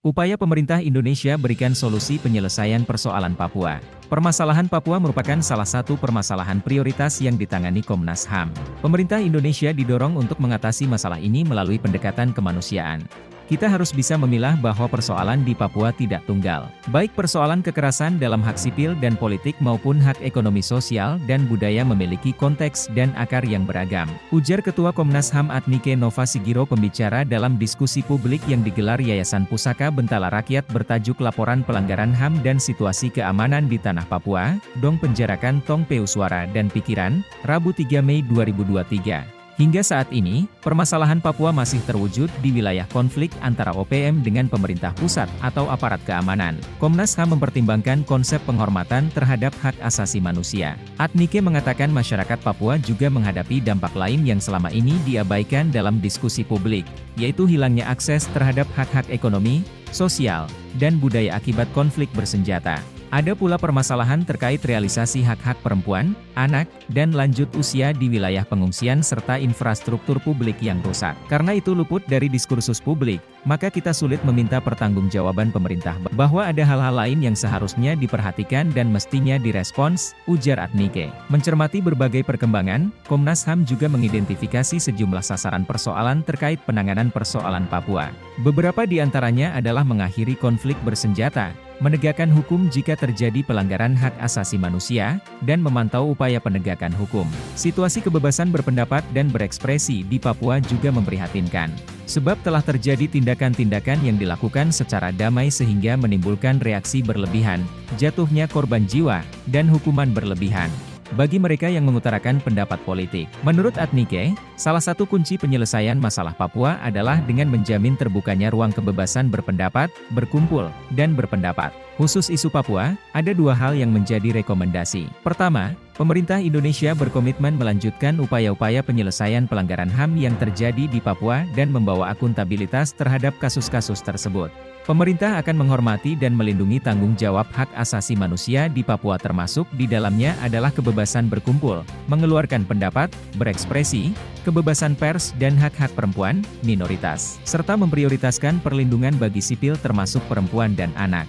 Upaya pemerintah Indonesia berikan solusi penyelesaian persoalan Papua. Permasalahan Papua merupakan salah satu permasalahan prioritas yang ditangani Komnas HAM. Pemerintah Indonesia didorong untuk mengatasi masalah ini melalui pendekatan kemanusiaan. Kita harus bisa memilah bahwa persoalan di Papua tidak tunggal. Baik persoalan kekerasan dalam hak sipil dan politik maupun hak ekonomi sosial dan budaya memiliki konteks dan akar yang beragam. Ujar Ketua Komnas HAM Adnike Nova Sigiro pembicara dalam diskusi publik yang digelar Yayasan Pusaka Bentala Rakyat bertajuk Laporan Pelanggaran HAM dan Situasi Keamanan di Tanah Papua, Dong Penjarakan Tong Peu Suara dan Pikiran, Rabu 3 Mei 2023. Hingga saat ini, permasalahan Papua masih terwujud di wilayah konflik antara OPM dengan pemerintah pusat atau aparat keamanan. Komnas HAM mempertimbangkan konsep penghormatan terhadap hak asasi manusia. Adnike mengatakan masyarakat Papua juga menghadapi dampak lain yang selama ini diabaikan dalam diskusi publik, yaitu hilangnya akses terhadap hak-hak ekonomi, sosial, dan budaya akibat konflik bersenjata. Ada pula permasalahan terkait realisasi hak-hak perempuan, anak, dan lanjut usia di wilayah pengungsian serta infrastruktur publik yang rusak. Karena itu luput dari diskursus publik, maka kita sulit meminta pertanggungjawaban pemerintah bahwa ada hal-hal lain yang seharusnya diperhatikan dan mestinya direspons, ujar Adnike. Mencermati berbagai perkembangan, Komnas HAM juga mengidentifikasi sejumlah sasaran persoalan terkait penanganan persoalan Papua. Beberapa di antaranya adalah mengakhiri konflik bersenjata, menegakkan hukum jika terjadi pelanggaran hak asasi manusia, dan memantau upaya penegakan hukum. Situasi kebebasan berpendapat dan berekspresi di Papua juga memprihatinkan. Sebab telah terjadi tindakan-tindakan yang dilakukan secara damai sehingga menimbulkan reaksi berlebihan, jatuhnya korban jiwa, dan hukuman berlebihan bagi mereka yang mengutarakan pendapat politik. Menurut Adnike, salah satu kunci penyelesaian masalah Papua adalah dengan menjamin terbukanya ruang kebebasan berpendapat, berkumpul, dan berpendapat. Khusus isu Papua, ada dua hal yang menjadi rekomendasi. Pertama, pemerintah Indonesia berkomitmen melanjutkan upaya-upaya penyelesaian pelanggaran HAM yang terjadi di Papua dan membawa akuntabilitas terhadap kasus-kasus tersebut. Pemerintah akan menghormati dan melindungi tanggung jawab hak asasi manusia di Papua termasuk di dalamnya adalah kebebasan berkumpul, mengeluarkan pendapat, berekspresi, kebebasan pers dan hak-hak perempuan, minoritas, serta memprioritaskan perlindungan bagi sipil termasuk perempuan dan anak.